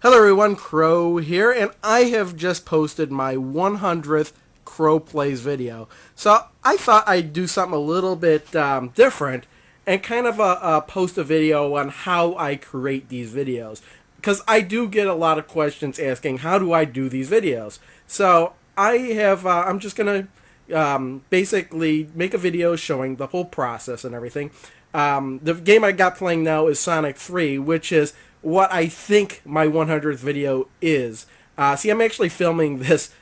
Hello everyone, Croooow here, and I have just posted my 100th Croooow Plays video. So I thought I'd do something a little bit different and kind of post a video on how I create these videos. Because I do get a lot of questions asking, how do I do these videos? So I'm just going to basically make a video showing the whole process and everything. The game I got playing now is Sonic 3, which is what I think my 100th video is. See, I'm actually filming this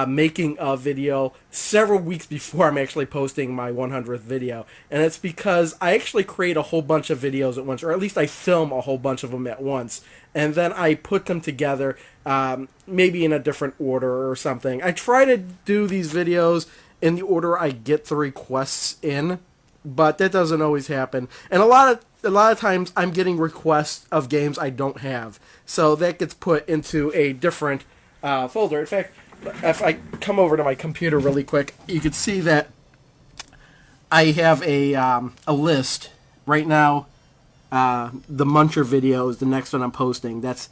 making of video several weeks before I'm actually posting my 100th video. And it's because I actually create a whole bunch of videos at once, or at least I film a whole bunch of them at once. And then I put them together, maybe in a different order or something. I try to do these videos in the order I get the requests in, but that doesn't always happen. And a lot of times I'm getting requests of games I don't have, so that gets put into a different folder. In fact, if I come over to my computer really quick, you can see that I have a list right now. The Muncher video is the next one I'm posting. That's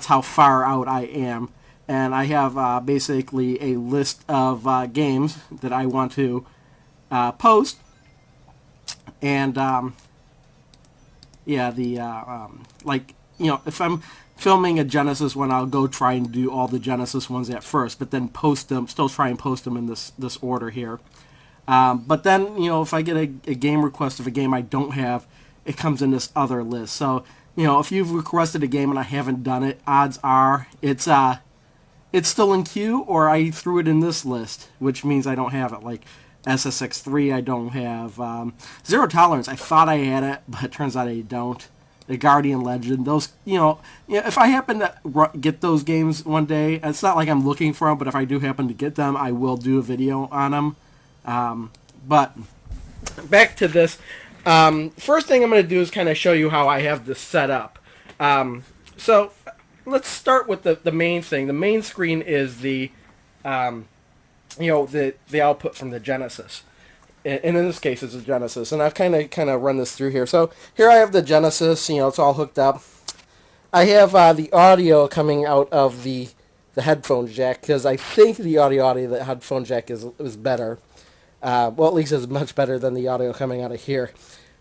how far out I am, and I have basically a list of games that I want to post. And yeah, like, you know, if I'm filming a Genesis one, I'll go try and do all the Genesis ones at first, but then post them, still try and post them in this order here. But then, you know, if I get a game request of a game I don't have, it comes in this other list. So, you know, if you've requested a game and I haven't done it, odds are it's still in queue, or I threw it in this list, which means I don't have it. Like SSX3, I don't have. Zero Tolerance, I thought I had it, but it turns out I don't. The Guardian Legend, those, you know, if I happen to get those games one day, it's not like I'm looking for them, but if I do happen to get them, I will do a video on them. But back to this. First thing I'm going to do is kind of show you how I have this set up. So let's start with the main thing. The main screen is the the output from the Genesis, and in this case it's a Genesis, and I've kind of run this through here. So here I have the Genesis, you know, it's all hooked up. I have the audio coming out of the headphone jack, because I think the audio of the headphone jack is better. Well, at least it's much better than the audio coming out of here.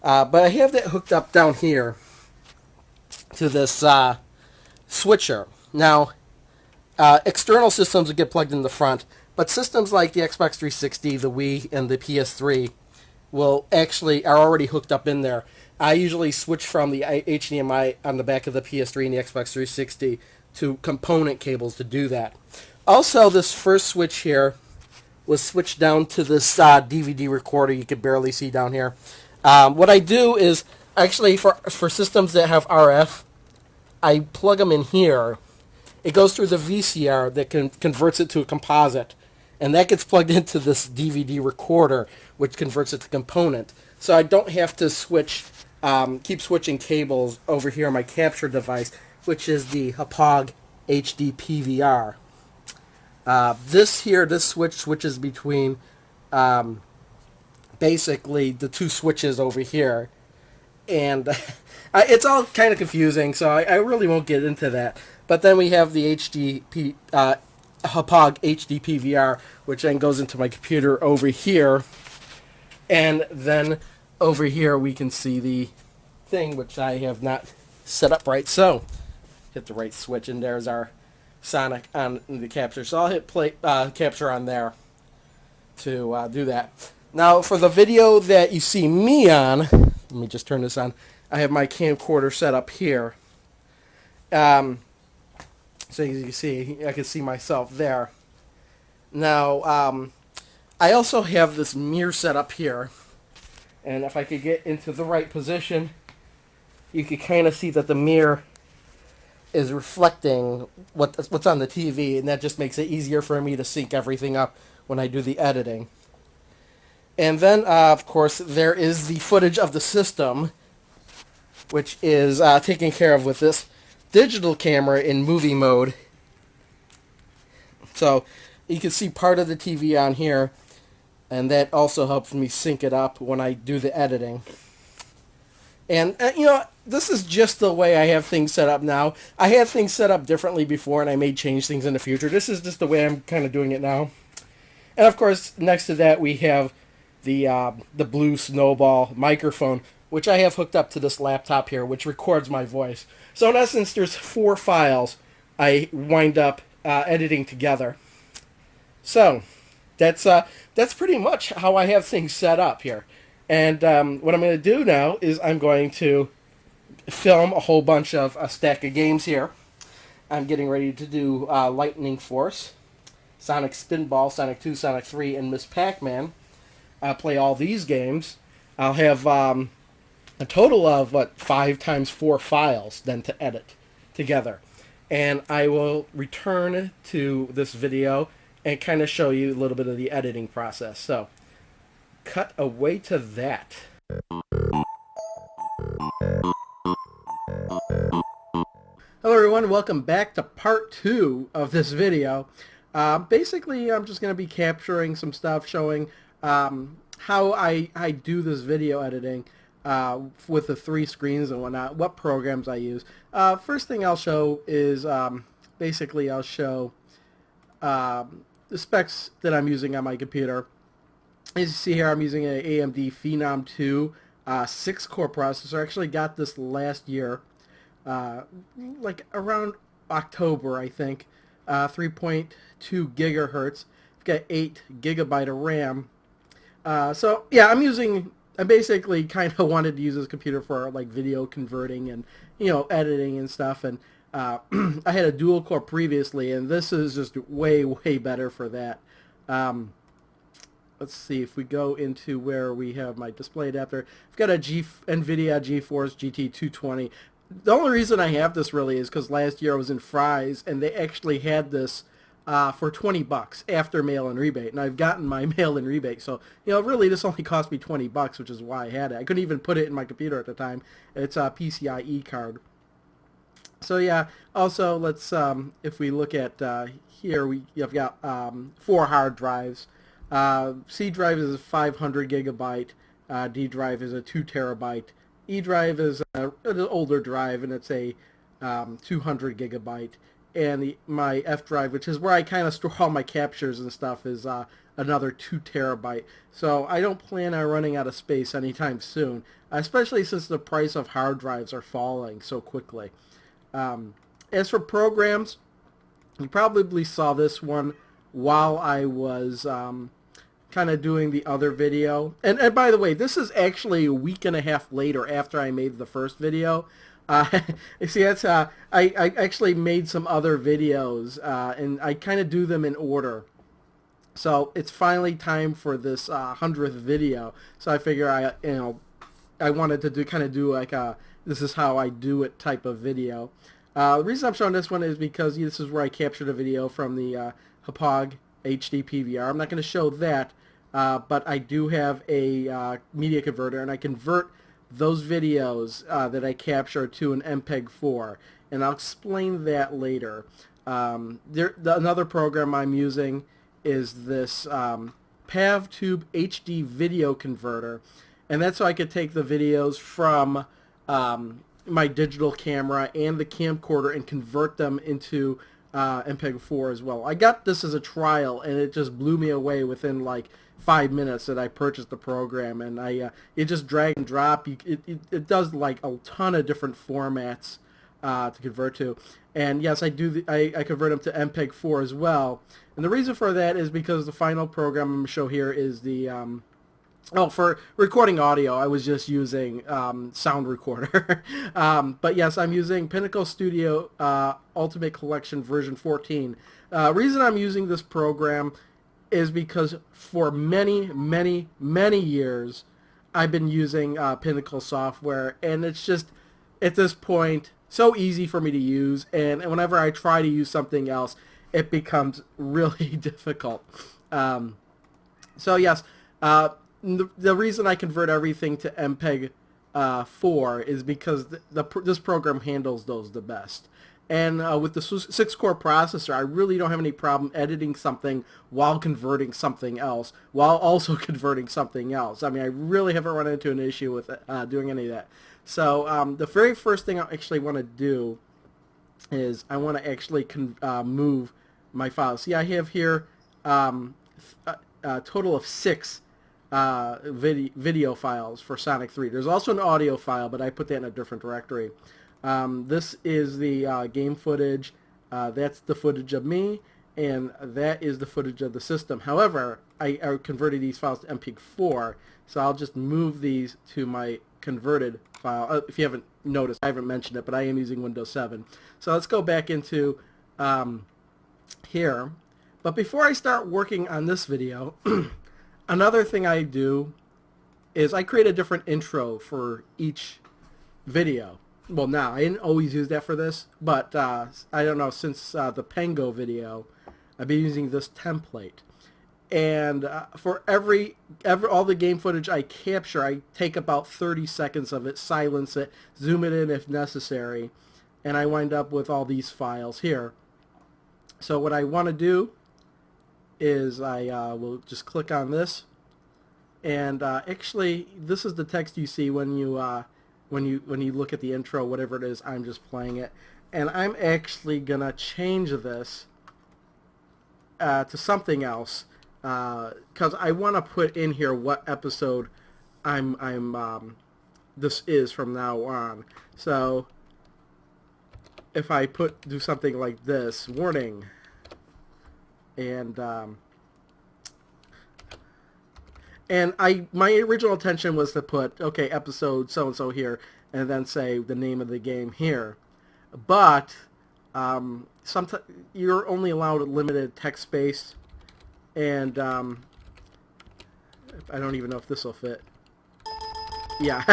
But I have that hooked up down here to this switcher. Now, external systems will get plugged in the front, but systems like the Xbox 360, the Wii, and the PS3 are already hooked up in there. I usually switch from the HDMI on the back of the PS3 and the Xbox 360 to component cables to do that. Also, this first switch here was switched down to this DVD recorder you can barely see down here. What I do is, actually, for systems that have RF, I plug them in here. It goes through the VCR that converts it to a composite, and that gets plugged into this DVD recorder, which converts it to component. So I don't have to keep switching cables over here on my capture device, which is the Hauppauge HD PVR. This switch switches between basically the two switches over here, and it's all kind of confusing, so I really won't get into that. But then we have the Hauppauge HD PVR, which then goes into my computer over here, and then over here we can see the thing, which I have not set up right. So hit the right switch, and there's our Sonic on the capture. So I'll hit play capture on there to do that. Now, for the video that you see me on, let me just turn this on. I have my camcorder set up here. So as you can see, I can see myself there. Now, I also have this mirror set up here, and if I could get into the right position, you can kind of see that the mirror is reflecting what's on the TV, and that just makes it easier for me to sync everything up when I do the editing. And then, of course, there is the footage of the system, which is taken care of with this digital camera in movie mode. So you can see part of the TV on here, and that also helps me sync it up when I do the editing. And, this is just the way I have things set up now. I had things set up differently before, and I may change things in the future. This is just the way I'm kind of doing it now. And of course, next to that, we have the Blue Snowball microphone, which I have hooked up to this laptop here, which records my voice. So in essence, there's 4 files I wind up editing together. So that's pretty much how I have things set up here. And what I'm going to do now is I'm going to film a whole bunch of a stack of games here. I'm getting ready to do Lightning Force, Sonic Spinball, Sonic 2, Sonic 3, and Miss Pac-Man. I'll play all these games. I'll have a total of, 5 times 4 files then to edit together. And I will return to this video and kind of show you a little bit of the editing process. So, cut away to that. Hello everyone, welcome back to part 2 of this video. Basically, I'm just going to be capturing some stuff showing how I do this video editing with the 3 screens and whatnot, what programs I use. First thing I'll show is basically I'll show the specs that I'm using on my computer. As you see here, I'm using an AMD Phenom 2 6-core processor. I actually got this last year, like around October, I think. 3.2 gigahertz. I've got 8 gigabyte of RAM. So yeah, I basically kind of wanted to use this computer for like video converting and editing and stuff. And I had a dual core previously, and this is just way better for that. Let's see if we go into where we have my display adapter. I've got a NVIDIA GeForce GT 220. The only reason I have this really is because last year I was in Fry's and they actually had this for $20 after mail-in rebate, and I've gotten my mail-in rebate. So really this only cost me $20, which is why I had it. I couldn't even put it in my computer at the time. It's a PCIe card. So yeah. Also, let's if we look at here, I've got 4 hard drives. C drive is a 500 gigabyte. D drive is a 2 terabyte. E drive is an older drive, and it's a 200 gigabyte. And my F drive, which is where I kind of store all my captures and stuff, is another 2 terabyte. So I don't plan on running out of space anytime soon, especially since the price of hard drives are falling so quickly. As for programs, you probably saw this one while I was kind of doing the other video. And by the way, this is actually a week and a half later after I made the first video. You see, that's I actually made some other videos, and I kind of do them in order. So it's finally time for this 100th video. So I figure I wanted to do like a this is how I do it type of video. The reason I'm showing this one is because this is where I captured a video from the Hauppauge HD PVR. I'm not going to show that, but I do have a media converter, and I convert those videos that I capture to an MPEG-4, and I'll explain that later. Another program I'm using is this PavTube HD video converter, and that's so I could take the videos from my digital camera and the camcorder and convert them into MPEG-4 as well. I got this as a trial, and it just blew me away within like 5 minutes that I purchased the program, and it just drag and drop. It does like a ton of different formats to convert to, and yes, I convert them to MPEG-4 as well. And the reason for that is because the final program I'm going to show here is the for recording audio, I was just using Sound Recorder. But yes, I'm using Pinnacle Studio Ultimate Collection version 14. Reason I'm using this program is because for many years I've been using Pinnacle software, and it's just at this point so easy for me to use, and whenever I try to use something else, it becomes really difficult. So yes, the reason I convert everything to MPEG-4 is because this program handles those the best. And with the 6-core processor, I really don't have any problem editing something while converting something else, while also converting something else. I mean, I really haven't run into an issue with doing any of that. So the very first thing I actually want to do is I want to actually move my files. See, I have here a total of 6 video files for Sonic 3. There's also an audio file, but I put that in a different directory. This is the game footage. That's the footage of me, and that is the footage of the system. However, I converted these files to MPEG-4, so I'll just move these to my converted file. If you haven't noticed, I haven't mentioned it, but I am using Windows 7. So let's go back into here. But before I start working on this video, another thing I do is I create a different intro for each video. Well, now, I didn't always use that for this, but I don't know, since the Pango video, I've been using this template. And for all the game footage I capture, I take about 30 seconds of it, silence it, zoom it in if necessary, and I wind up with all these files here. So what I want to do is I will just click on this, and actually this is the text you see when you look at the intro, whatever it is. I'm just playing it, and I'm actually gonna change this to something else because I want to put in here what episode this is from now on. So if I do something like this, warning, and my original intention was to put, okay, episode so and so here, and then say the name of the game here. But sometimes you're only allowed a limited text space, and I don't even know if this will fit. Yeah.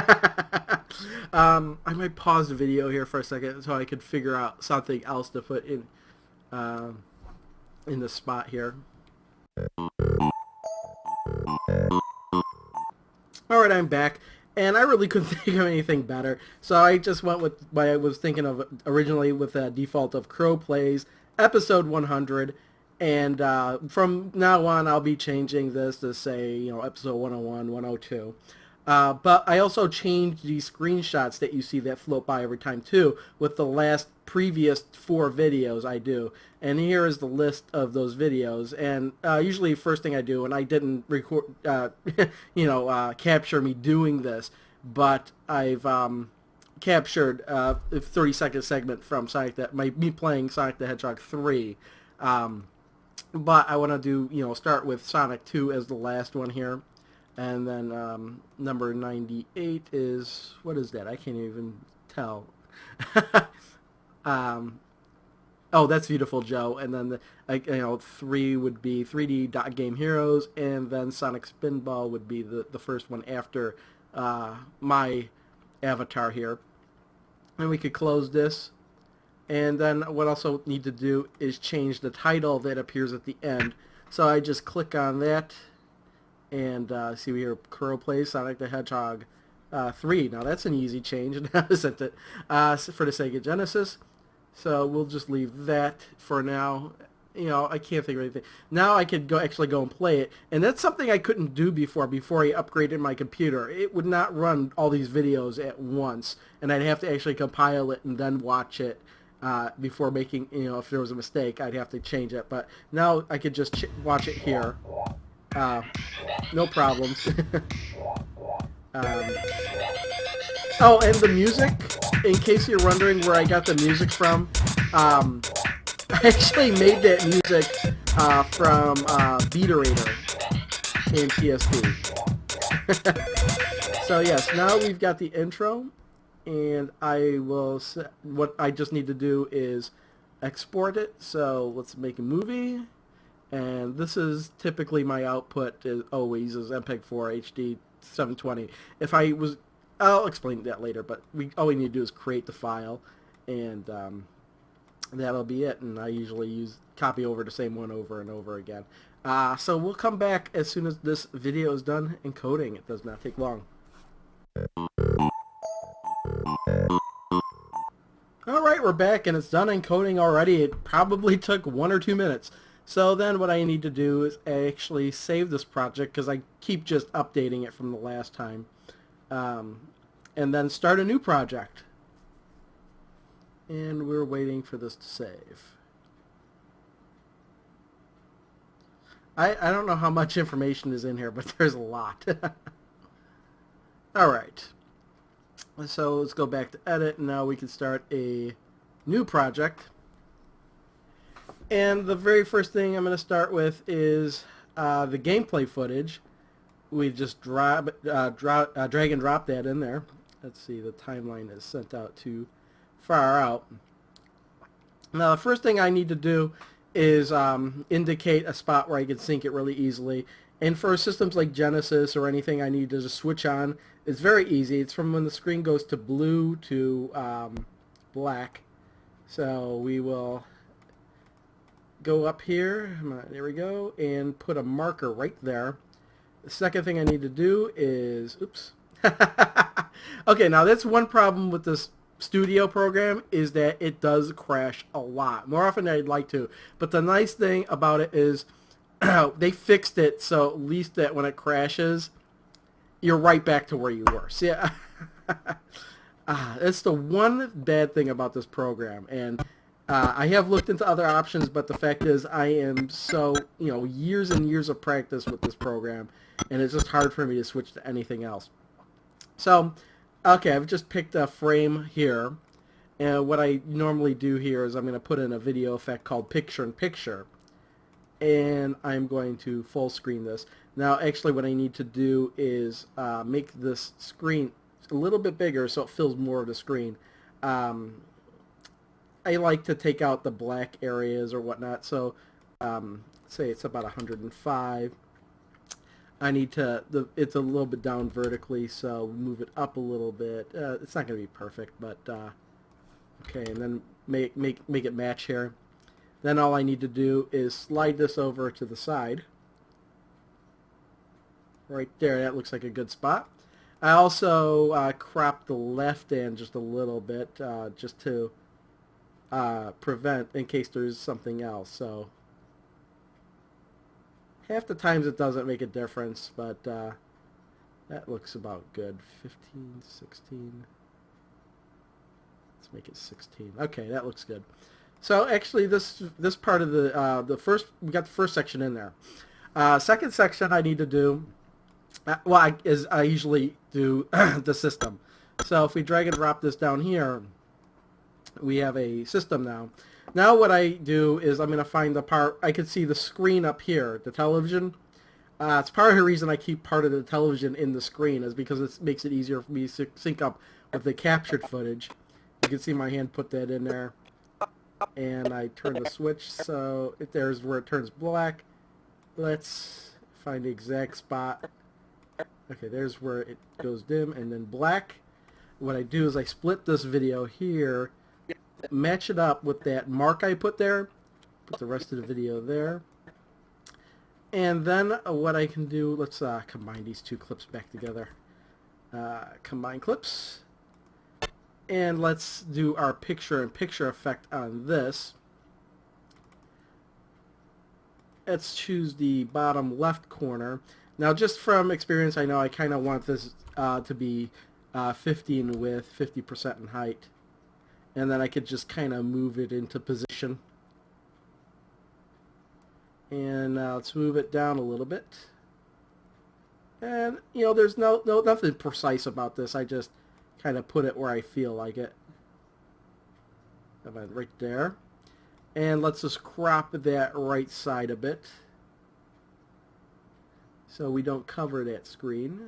I might pause the video here for a second so I could figure out something else to put in the spot here. Alright, I'm back, and I really couldn't think of anything better, so I just went with what I was thinking of originally, with a default of Croooow Plays, episode 100, and from now on I'll be changing this to say, you know, episode 101, 102. But I also changed these screenshots that you see that float by every time too, with the previous 4 videos I do. And here is the list of those videos. And usually first thing I do, and I didn't record, capture me doing this, but I've captured a 30-second segment from me playing Sonic the Hedgehog 3. But I want to do, start with Sonic 2 as the last one here. And then number 98 is, what is that? I can't even tell. Oh, that's Beautiful Joe. And then 3 would be 3D Dot Game Heroes, and then Sonic Spinball would be the first one after my avatar here. And we could close this. And then what I also need to do is change the title that appears at the end. So I just click on that. And see here, Croooow Plays Sonic the Hedgehog 3. Now that's an easy change, isn't it? For the Sega Genesis. So we'll just leave that for now. I can't think of anything. Now I could actually go and play it. And that's something I couldn't do before I upgraded my computer. It would not run all these videos at once. And I'd have to actually compile it and then watch it before making, if there was a mistake, I'd have to change it. But now I could just watch it here. No problems. Oh, and the music, in case you're wondering where I got the music from, I actually made that music from Beaterator in PSP. So yes, now we've got the intro, and what I just need to do is export it. So let's make a movie. And this is typically my output is MPEG-4 HD 720. I'll explain that later, but all we need to do is create the file, and that'll be it. And I usually copy over the same one over and over again. So we'll come back as soon as this video is done encoding. It does not take long. Alright, we're back, and it's done encoding already. It probably took 1 or 2 minutes. So then what I need to do is actually save this project, because I keep just updating it from the last time. and then start a new project. And we're waiting for this to save. I don't know how much information is in here, but there's a lot. Alright. So let's go back to edit. Now we can start a new project. And the very first thing I'm going to start with is the gameplay footage. We just drag and drop that in there. Let's see, the timeline is sent out too far out. Now the first thing I need to do is indicate a spot where I can sync it really easily. And for systems like Genesis or anything I need to just switch on, it's very easy. It's from when the screen goes to blue to black. So we will go up here, there we go, and put a marker right there. The second thing I need to do is, oops. Okay, now that's one problem with this studio program, is that it does crash a lot, more often than I'd like to. But the nice thing about it is they fixed it so at least that when it crashes, you're right back to where you were. So yeah, that's the one bad thing about this program. And I have looked into other options, but the fact is I am so, years and years of practice with this program, and it's just hard for me to switch to anything else. So, okay, I've just picked a frame here, and what I normally do here is I'm going to put in a video effect called Picture-in-Picture, and I'm going to full screen this. Now, actually, what I need to do is make this screen a little bit bigger so it fills more of the screen. I like to take out the black areas or whatnot, so say it's about 105. I need to, it's a little bit down vertically, so move it up a little bit. It's not going to be perfect, but okay, and then make it match here. Then all I need to do is slide this over to the side. Right there, that looks like a good spot. I also crop the left end just a little bit, just to prevent in case there's something else. So half the times it doesn't make a difference, but that looks about good. 15, 16. Let's make it 16. Okay, that looks good. So actually, this part of the first, we got the first section in there. Second section I need to do, I usually do the system. So if we drag and drop this down here, we have a system now. Now what I do is I'm going to find the part, I can see the screen up here, the television. It's part of the reason I keep part of the television in the screen is because it makes it easier for me to sync up with the captured footage. You can see my hand put that in there. And I turn the switch, so there's where it turns black. Let's find the exact spot. Okay, there's where it goes dim and then black. What I do is I split this video here, match it up with that mark I put there, put the rest of the video there. And then what I can do, let's combine these two clips back together. Combine clips. And let's do our picture-in-picture effect on this. Let's choose the bottom left corner. Now, just from experience, I know I kind of want this to be 50 in width, 50% in height. And then I could just kind of move it into position. And let's move it down a little bit. And, there's nothing precise about this. I just kind of put it where I feel like it. About right there. And let's just crop that right side a bit so we don't cover that screen.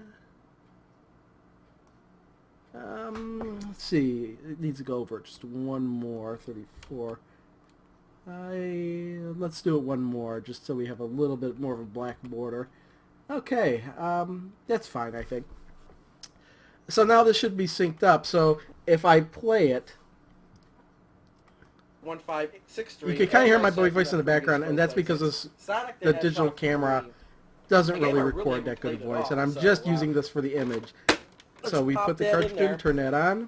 Let's see, it needs to go over just one more, 34. Let's do it one more just so we have a little bit more of a black border. Okay, that's fine, I think. So now this should be synced up. So if I play it, 1563. you can kind of hear my voice in the background, and that's because the digital camera doesn't really record that good a voice, and I'm just using this for the image. So we put the cartridge in, turn that on,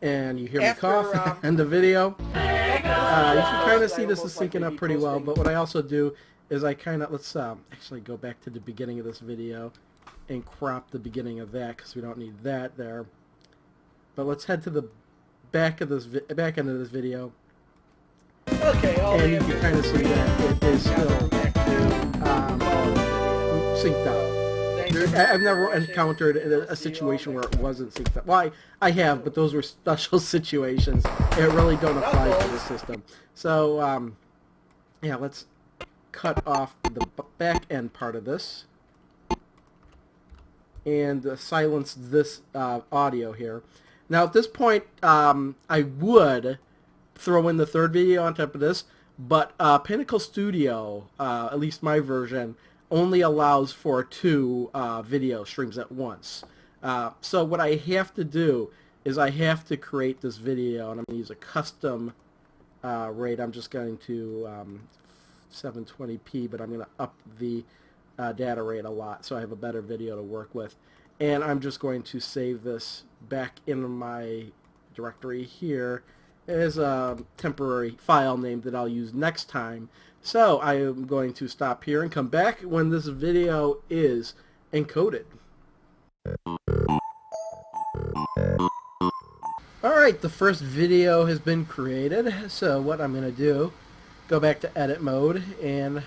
and you hear me cough, end the video. You can kind of see this is syncing up pretty well, but what I also do is I kind of, let's actually go back to the beginning of this video. and crop the beginning of that because we don't need that there. But let's head to the back of this back end of this video. Okay, and you can kind of see that it is still synced up. I've never encountered a situation where it wasn't synced up. Well, I have, but those were special situations. It really don't apply to the system. So, yeah, let's cut off the back end part of this and silence this audio here. Now, at this point, I would throw in the third video on top of this, but Pinnacle Studio, at least my version, only allows for 2 video streams at once. So what I have to do is I have to create this video, and I'm going to use a custom rate. I'm just going to 720p, but I'm going to up the data rate a lot so I have a better video to work with. And I'm just going to save this back in my directory here as a temporary file name that I'll use next time. So I am going to stop here and come back when this video is encoded. Alright, the first video has been created. So what I'm going to do, go back to edit mode and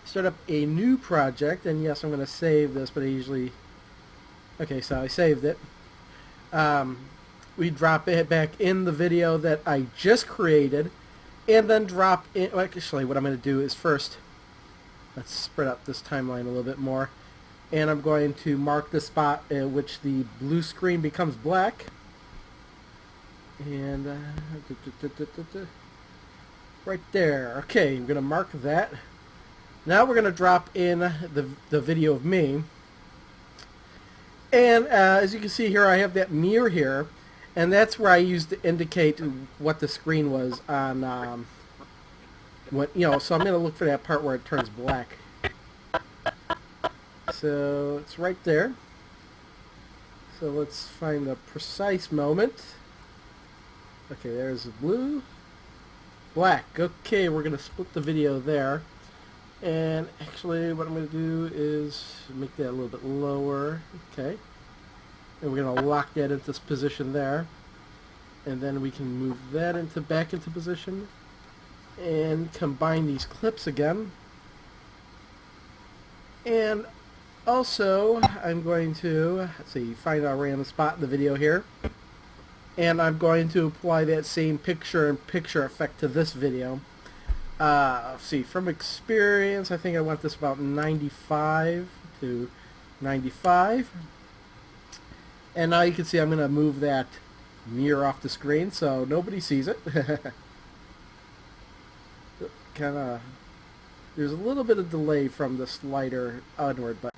start up a new project. And yes, I'm going to save this, but I usually... Okay, so I saved it. We drop it back in the video that I just created, and then drop in... Well, actually, what I'm going to do is first, let's spread out this timeline a little bit more, and I'm going to mark the spot at which the blue screen becomes black, and right there. Okay, I'm going to mark that. Now we're going to drop in the video of me, and as you can see here, I have that mirror here. And that's where I used to indicate what the screen was on, what, you know, so I'm going to look for that part where it turns black. So it's right there. So let's find the precise moment. Okay, there's the blue. Black. Okay, we're going to split the video there. And actually what I'm going to do is make that a little bit lower. Okay. And we're going to lock that into this position there. And then we can move that back into position. And combine these clips again. And also, I'm going to, let's see, find a random spot in the video here. And I'm going to apply that same picture-in-picture effect to this video. Let's see, from experience, I think I want this about 95 to 95. And now you can see I'm going to move that mirror off the screen so nobody sees it. Kind of, there's a little bit of delay from the slider onward, but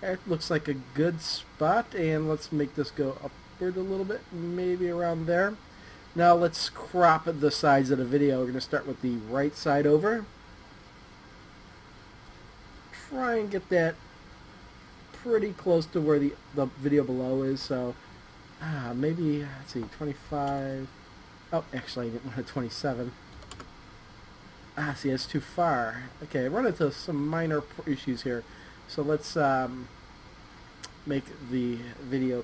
it looks like a good spot. And let's make this go upward a little bit, maybe around there. Now let's crop the sides of the video. We're going to start with the right side over. Try and get that pretty close to where the video below is, so maybe, let's see, 25. Oh, actually I didn't want a 27. See, it's too far. Okay, I run into some minor issues here, so let's make the video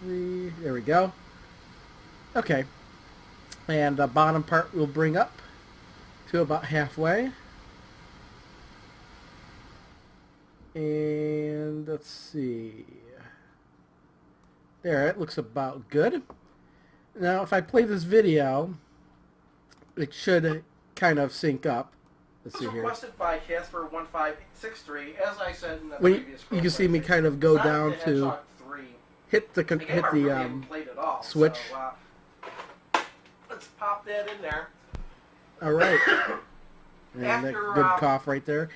3. There we go. Okay, and the bottom part we'll bring up to about halfway. And let's see. There, it looks about good. Now, if I play this video, it should kind of sync up. Let's see here. Requested by Casper1563, as I said in the when previous you can see me kind of go down to hit the switch. So, let's pop that in there. All right. And that good cough right there.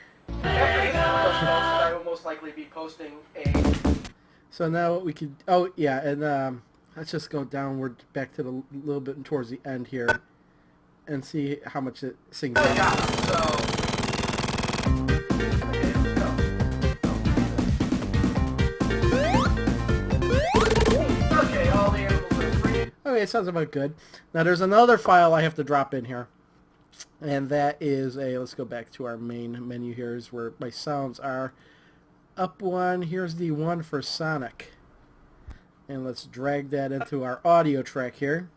I will most likely be posting a... So now what we could... Oh, yeah, and let's just go downward back to the little bit towards the end here and see how much it sings. Oh, yeah, so... Okay, all the animals are free. Okay, it sounds about good. Now there's another file I have to drop in here. And that is a, let's go back to our main menu here, is where my sounds are. up one. Here's the one for Sonic. And let's drag that into our audio track here.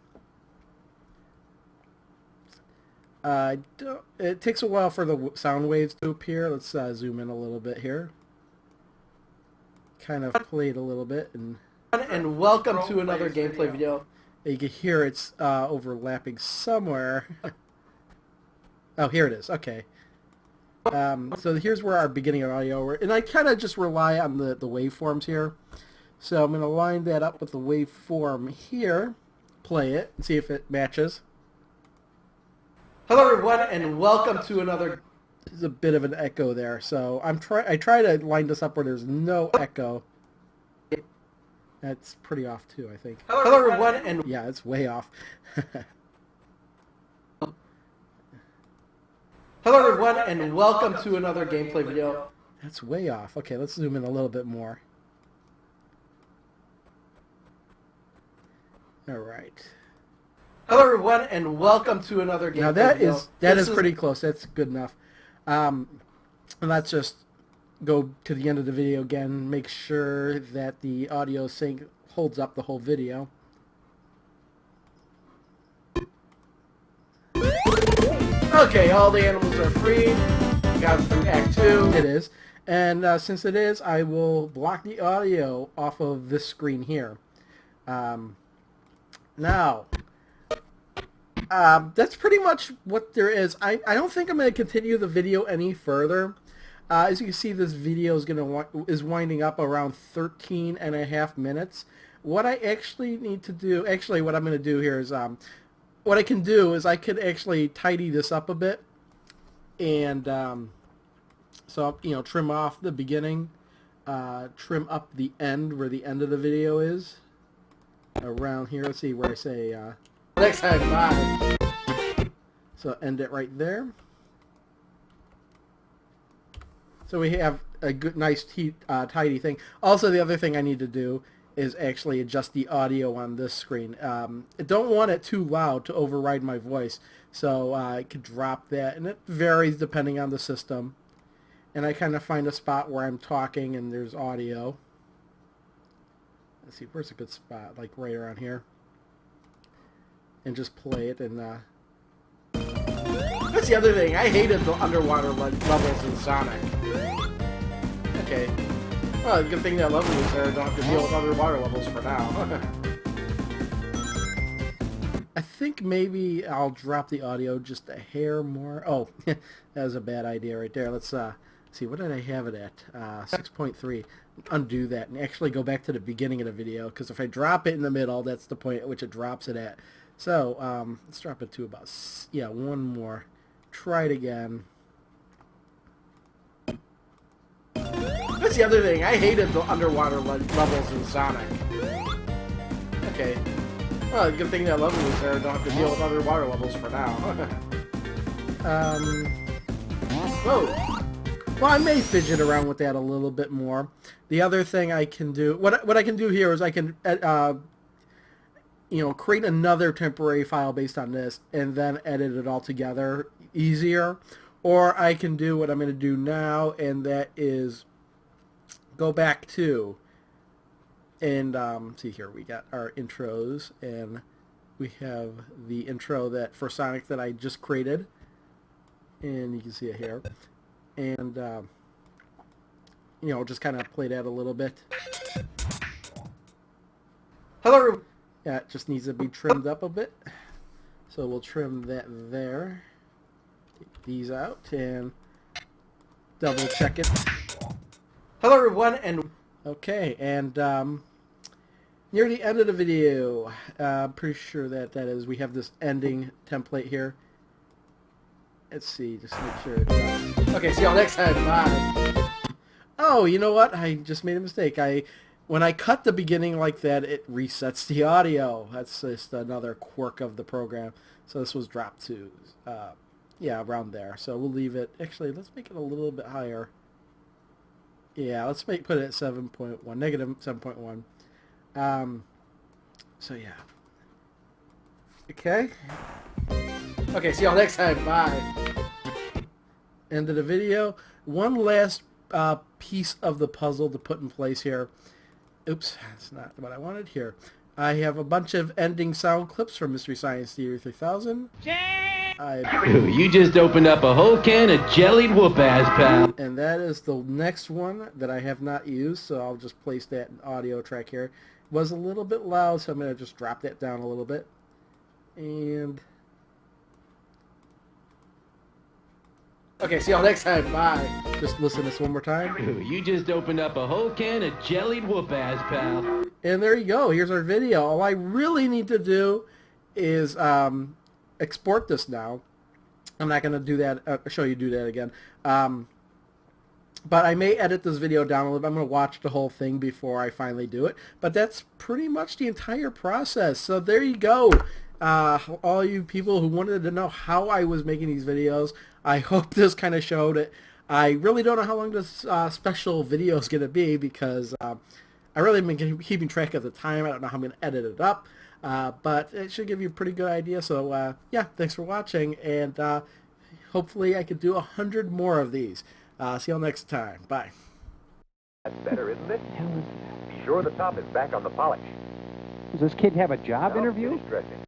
It takes a while for the sound waves to appear. Let's zoom in a little bit here. Kind of played a little bit. And welcome to another gameplay video. You can hear it's overlapping somewhere. Oh, here it is. Okay. So here's where our beginning of audio, and I kind of just rely on the waveforms here. So I'm going to line that up with the waveform here, play it, and see if it matches. Hello everyone, and welcome to another... There's a bit of an echo there, so I try to line this up where there's no echo. That's pretty off too, I think. Hello everyone, and... Yeah, it's way off. Hello everyone, and welcome to another gameplay video. That's way off. Okay, let's zoom in a little bit more. Alright. Hello everyone, and welcome to another gameplay video. Now that is pretty close. That's good enough. And let's just go to the end of the video again, make sure that the audio sync holds up the whole video. Okay, all the animals are free. Got through Act 2. It is. And since it is, I will block the audio off of this screen here. Now, that's pretty much what there is. I don't think I'm going to continue the video any further. As you can see, this video is winding up around 13 and a half minutes. What I actually need to do, what I'm going to do here is, what I can do is I could actually tidy this up a bit, and so trim off the beginning, trim up the end where the end of the video is, around here. Let's see where I say next time, bye. So end it right there. So we have a good, nice, tidy thing. Also, the other thing I need to do is actually adjust the audio on this screen. I don't want it too loud to override my voice, so I could drop that, and it varies depending on the system. And I kind of find a spot where I'm talking and there's audio. Let's see, where's a good spot? Like right around here. And just play it, and that's the other thing. I hated the underwater levels in Sonic. Okay. Well, good thing that level is there. I don't have to deal with underwater levels for now. I think maybe I'll drop the audio just a hair more. Oh, that was a bad idea right there. Let's see, what did I have it at? 6.3. Undo that and actually go back to the beginning of the video, because if I drop it in the middle, that's the point at which it drops it at. So, let's drop it to about, yeah, one more. Try it again. That's the other thing. I hated the underwater levels in Sonic. Okay. Well, good thing that level is there. I don't have to deal with underwater levels for now. Whoa. Well, I may fidget around with that a little bit more. The other thing I can do, what I can do here is I can, create another temporary file based on this, and then edit it all together easier. Or I can do what I'm going to do now, and that is go back to, and see here, we got our intros, and we have the intro that for Sonic that I just created, and you can see it here, and just kind of play that a little bit. Hello. Yeah, it just needs to be trimmed up a bit, so we'll trim that there. Take these out and double check it. Hello everyone, and okay, and near the end of the video, I'm pretty sure that is, we have this ending template here. Let's see, just make sure it does. Okay, see y'all next time, bye. Oh, you know what? I just made a mistake. When I cut the beginning like that, it resets the audio. That's just another quirk of the program. So this was dropped to, yeah, around there. So we'll leave it. Actually, let's make it a little bit higher. Yeah, let's put it at 7.1, negative 7.1. So yeah. Okay. Okay, see y'all next time. Bye. End of the video. One last piece of the puzzle to put in place here. Oops, that's not what I wanted here. I have a bunch of ending sound clips from Mystery Science Theater 3000. You just opened up a whole can of jellied whoop-ass, pal. And that is the next one that I have not used, so I'll just place that in audio track here. It was a little bit loud, so I'm going to just drop that down a little bit. And... okay, see y'all next time. Bye. Just listen to this one more time. You just opened up a whole can of jellied whoop-ass, pal. And there you go. Here's our video. All I really need to do is export this now. I'm not going to do that. Show you do that again. But I may edit this video down a little bit. I'm going to watch the whole thing before I finally do it. But that's pretty much the entire process. So there you go. All you people who wanted to know how I was making these videos, I hope this kind of showed it. I really don't know how long this special video is going to be because I really have been keeping track of the time. I don't know how I'm going to edit it up, but it should give you a pretty good idea. So yeah, thanks for watching, and hopefully I could do 100 more of these. See y'all next time. Bye. That's better, isn't it? Be sure the top is back on the polish. Does this kid have a job Now interview? finish dressing.